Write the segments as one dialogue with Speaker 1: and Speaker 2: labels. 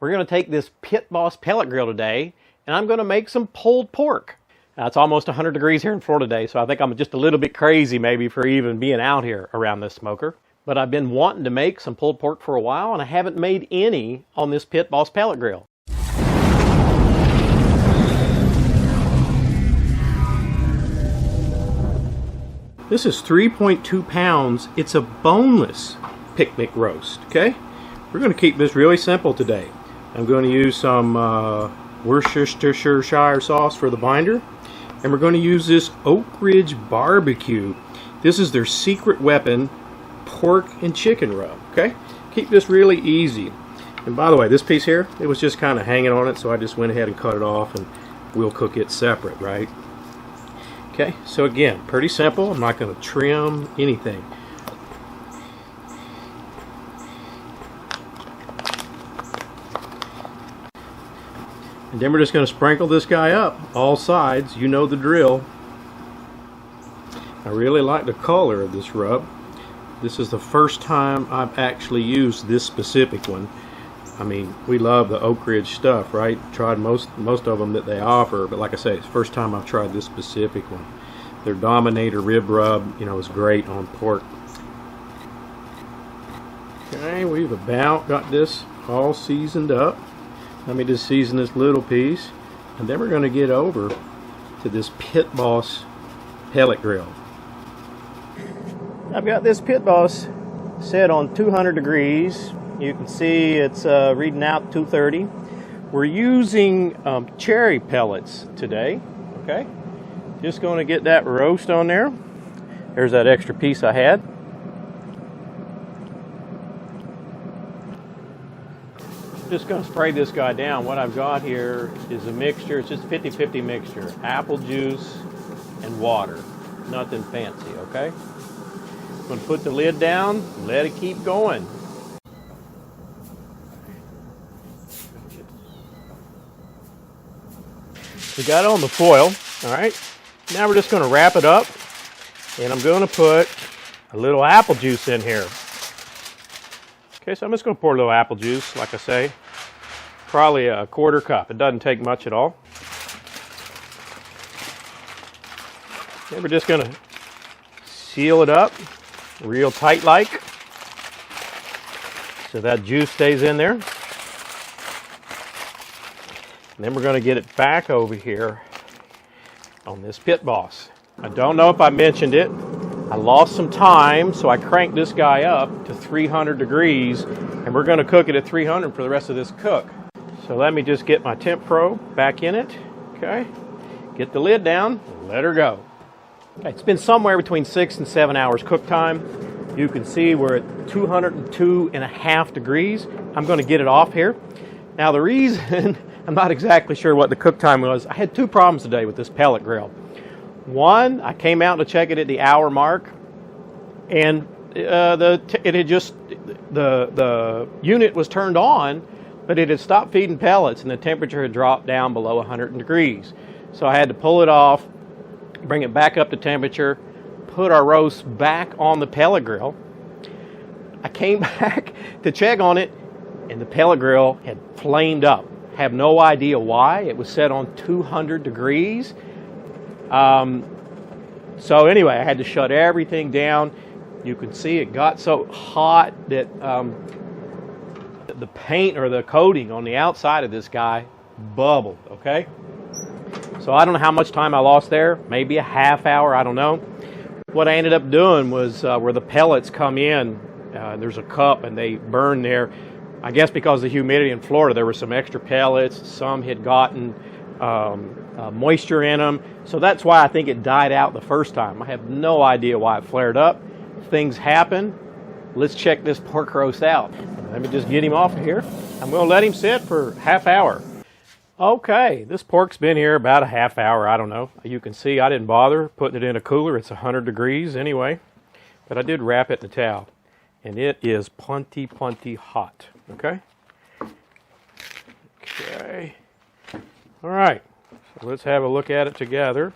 Speaker 1: We're going to take this Pit Boss Pellet Grill today, and I'm going to make some pulled pork. It's almost 100 degrees here in Florida today, so I think I'm just a little bit crazy maybe for even being out here around this smoker. But I've been wanting to make some pulled pork for a while, and I haven't made any on this Pit Boss Pellet Grill. This is 3.2 pounds. It's a boneless picnic roast, okay? We're going to keep this really simple today. I'm going to use some Worcestershire sauce for the binder, and we're going to use this Oakridge barbecue. This is their secret weapon, pork and chicken rub, okay? Keep this really easy. And by the way, this piece here, it was just kind of hanging on it, so I just went ahead and cut it off, and we'll cook it separate, right? Okay, so again, pretty simple. I'm not going to trim anything. And then we're just going to sprinkle this guy up, all sides. You know the drill. I really like the color of this rub. This is the first time I've actually used this specific one. I mean, we love the Oakridge stuff, right? Tried most of them that they offer, but like I say, it's the first time I've tried this specific one. Their Dominator rib rub, you know, is great on pork. Okay, we've about got this all seasoned up. Let me just season this little piece, and then we're going to get over to this Pit Boss Pellet Grill. I've got this Pit Boss set on 200 degrees. You can see it's reading out 230. We're using cherry pellets today, okay? Just going to get that roast on there. There's that extra piece I had. Just going to spray this guy down. What I've got here is a mixture. It's just a 50-50 mixture. Apple juice and water. Nothing fancy, okay? I'm going to put the lid down, let it keep going. We got it on the foil, all right? Now we're just going to wrap it up, and I'm going to put a little apple juice in here. Okay, so I'm just going to pour a little apple juice, like I say, probably a quarter cup. It doesn't take much at all. And we're just going to seal it up real tight like, so that juice stays in there. And then we're going to get it back over here on this Pit Boss. I don't know if I mentioned it. I lost some time, so I cranked this guy up to 300 degrees, and we're going to cook it at 300 for the rest of this cook. So let me just get my temp probe back in it. Okay, get the lid down, let her go. Okay, it's been somewhere between 6 and 7 hours cook time. You can see we're at 202.5 degrees. I'm going to get it off here. Now the reason I'm not exactly sure what the cook time was. I had two problems today with this pellet grill. One, I came out to check it at the hour mark, and the unit was turned on, but it had stopped feeding pellets, and the temperature had dropped down below 100 degrees. So I had to pull it off, bring it back up to temperature, put our roast back on the pellet grill. I came back to check on it, and the pellet grill had flamed up. Have no idea why. It was set on 200 degrees. So anyway, I had to shut everything down. You can see it got so hot that the paint or the coating on the outside of this guy bubbled, okay? So I don't know how much time I lost there. Maybe a half hour, I don't know. What I ended up doing was where the pellets come in, there's a cup and they burn there. I guess because of the humidity in Florida, there were some extra pellets. Some had gotten moisture in them. So that's why I think it died out the first time. I have no idea why it flared up. Things happen. Let's check this pork roast out. Let me just get him off of here. I'm going to let him sit for half hour. Okay, this pork's been here about a half hour. I don't know. You can see I didn't bother putting it in a cooler. It's 100 degrees anyway. But I did wrap it in a towel. And it is plenty hot. Okay. Okay. All right. So let's have a look at it together.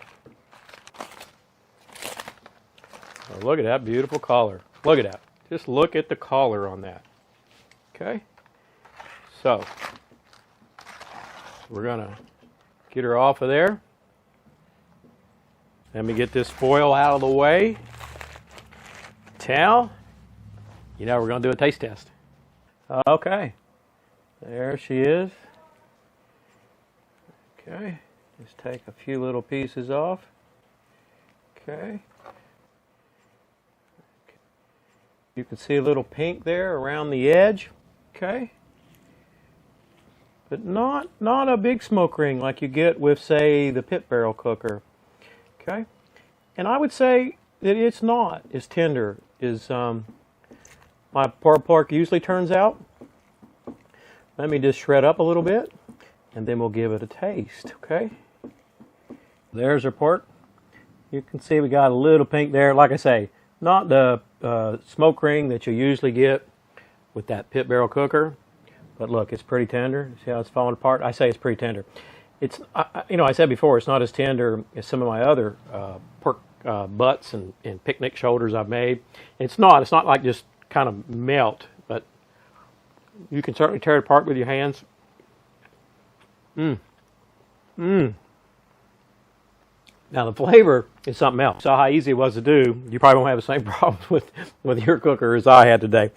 Speaker 1: Oh, look at that beautiful color. Look at that. Just look at the color on that. Okay. So We're gonna get her off of there. Let me get this foil out of the way. Towel. You know, we're gonna do a taste test. Okay, there she is. Okay, just take a few little pieces off. Okay. You can see a little pink there around the edge. Okay. But not a big smoke ring like you get with, say, the pit barrel cooker. Okay. And I would say that it's not as tender as my pulled pork usually turns out. Let me just shred up a little bit, and then we'll give it a taste, okay? There's our pork. You can see we got a little pink there. Like I say, not the smoke ring that you usually get with that pit barrel cooker. But look, it's pretty tender. See how it's falling apart? I say it's pretty tender. It's, you know, I said before, it's not as tender as some of my other pork butts and picnic shoulders I've made. It's not like just kind of melt, but you can certainly tear it apart with your hands. Now the flavor is something else. Saw how easy it was to do. You probably won't have the same problems with your cooker as I had today.